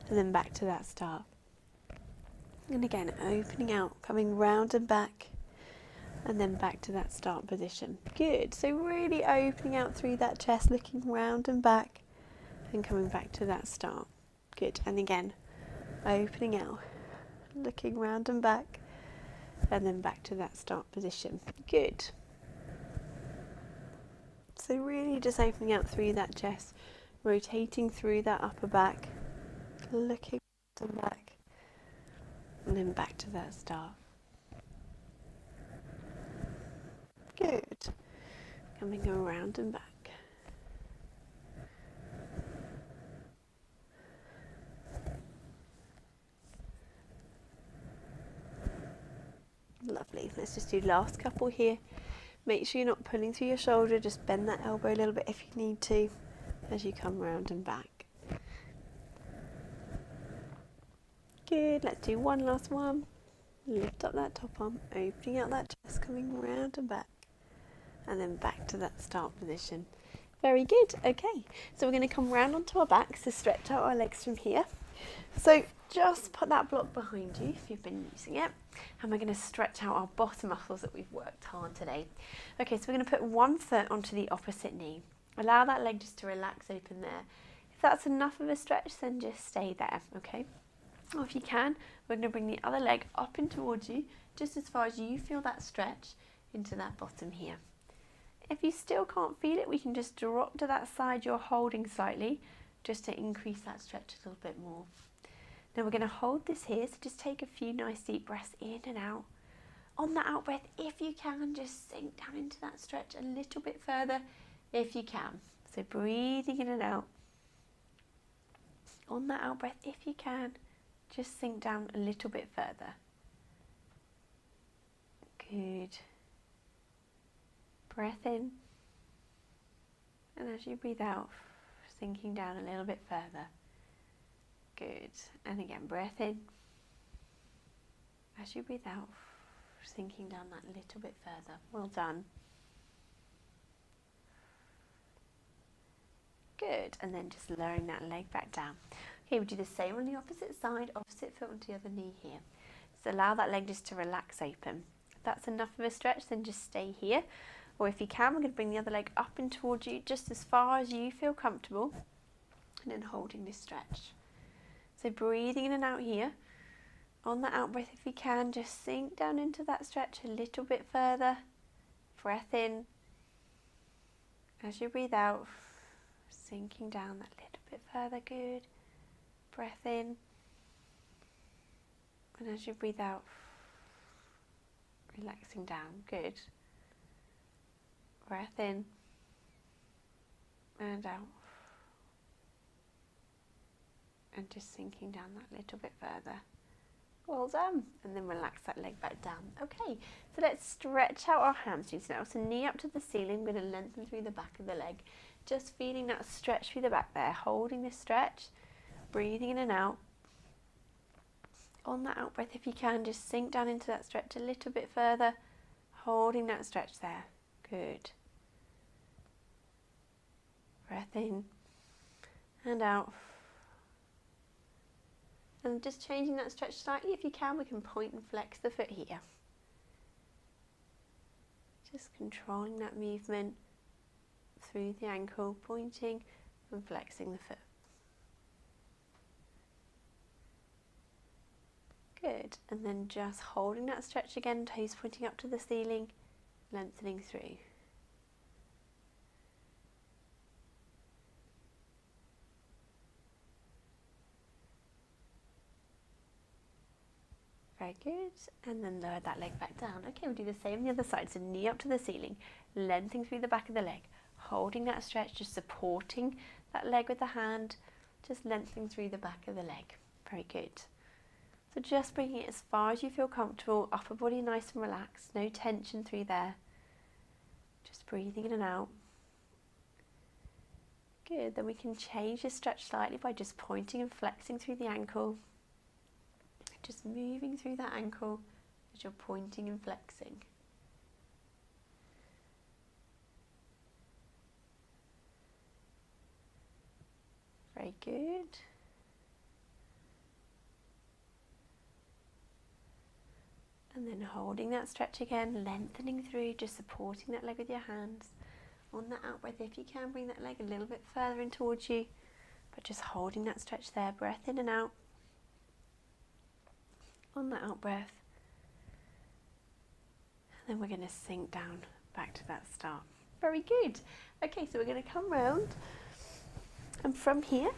Speaker 1: and then back to that start. And again, opening out, coming round and back, and then back to that start position. Good. So really opening out through that chest, looking round and back, and coming back to that start. Good. And again, opening out, looking round and back, and then back to that start position. Good. So really just opening out through that chest, rotating through that upper back, looking round and back, and then back to that start. Good. Coming around and back. Lovely. Let's just do last couple here. Make sure you're not pulling through your shoulder. Just bend that elbow a little bit if you need to as you come round and back. Good. Let's do one last one. Lift up that top arm, opening out that chest, coming round and back, and then back to that start position. Very good. Okay, so we're going to come round onto our backs to stretch out our legs from here. So just put that block behind you if you've been using it, and we're going to stretch out our bottom muscles that we've worked hard today. Okay, so we're going to put one foot onto the opposite knee. Allow that leg just to relax open there. If that's enough of a stretch, then just stay there, okay? Or if you can, we're going to bring the other leg up and towards you, just as far as you feel that stretch into that bottom here. If you still can't feel it, we can just drop to that side you're holding slightly, just to increase that stretch a little bit more. Now we're going to hold this here, so just take a few nice deep breaths in and out. On that out breath, if you can, just sink down into that stretch a little bit further if you can. So breathing in and out. On that out breath, if you can, just sink down a little bit further. Good. Breath in. And as you breathe out, sinking down a little bit further. Good. And again, breath in. As you breathe out, sinking down that little bit further. Well done. Good. And then just lowering that leg back down. Okay, we'll do the same on the opposite side, opposite foot onto the other knee here. So allow that leg just to relax open. If that's enough of a stretch, then just stay here. Or if you can, we're going to bring the other leg up and towards you, just as far as you feel comfortable. And then holding this stretch. So breathing in and out here. On the out breath, if you can, just sink down into that stretch a little bit further. Breath in. As you breathe out, sinking down that little bit further. Good. Breath in. And as you breathe out, relaxing down. Good. Breath in. And out. And just sinking down that little bit further. Well done. And then relax that leg back down. Okay, so let's stretch out our hamstrings now. So knee up to the ceiling, we're going to lengthen through the back of the leg. Just feeling that stretch through the back there, holding this stretch, breathing in and out. On that out breath, if you can, just sink down into that stretch a little bit further, holding that stretch there. Good. Breath in and out. And just changing that stretch slightly. If you can, we can point and flex the foot here. Just controlling that movement through the ankle, pointing and flexing the foot. Good. And then just holding that stretch again, toes pointing up to the ceiling, lengthening through. Very good, and then lower that leg back down. Okay, we'll do the same on the other side. So knee up to the ceiling, lengthening through the back of the leg, holding that stretch, just supporting that leg with the hand, just lengthening through the back of the leg. Very good. So just bringing it as far as you feel comfortable, upper body nice and relaxed, no tension through there. Just breathing in and out. Good, then we can change the stretch slightly by just pointing and flexing through the ankle. Just moving through that ankle as you're pointing and flexing. Very good. And then holding that stretch again, lengthening through, just supporting that leg with your hands. On that out breath, if you can, bring that leg a little bit further in towards you, but just holding that stretch there, breath in and out. On that out breath, and then we're going to sink down back to that start. Very good. Okay, so we're going to come round, and from here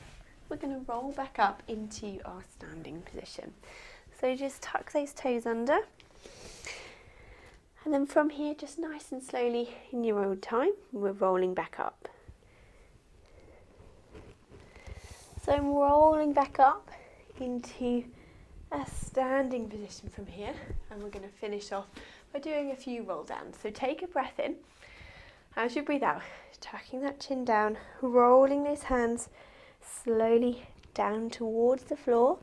Speaker 1: we're going to roll back up into our standing position. So just tuck those toes under, and then from here, just nice and slowly in your own time, we're rolling back up. So I'm rolling back up into a standing position from here, and we're going to finish off by doing a few roll downs. So take a breath in. As you breathe out, tucking that chin down, rolling those hands slowly down towards the floor.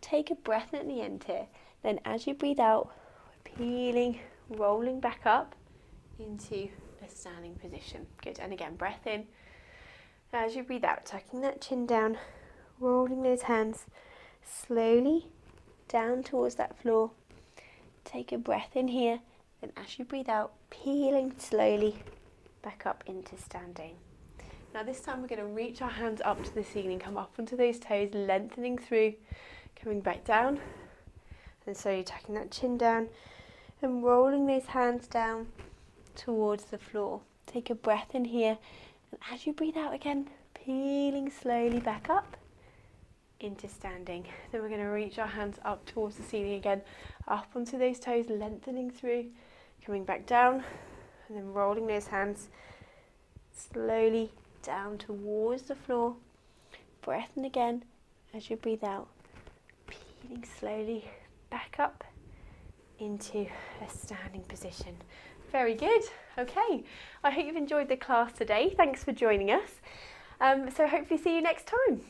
Speaker 1: Take a breath in at the end here. Then as you breathe out, we're peeling, rolling back up into a standing position. Good. And again, breath in. As you breathe out, tucking that chin down, rolling those hands slowly down towards that floor. Take a breath in here, then as you breathe out, peeling slowly back up into standing. Now this time we're going to reach our hands up to the ceiling, come up onto those toes, lengthening through, coming back down, and slowly tucking that chin down and rolling those hands down towards the floor. Take a breath in here, and as you breathe out again, peeling slowly back up into standing. Then we're going to reach our hands up towards the ceiling again, up onto those toes, lengthening through, coming back down, and then rolling those hands slowly down towards the floor. Breath in again as you breathe out, peeling slowly back up into a standing position. Very good. Okay, I hope you've enjoyed the class today. Thanks for joining us. So hopefully see you next time.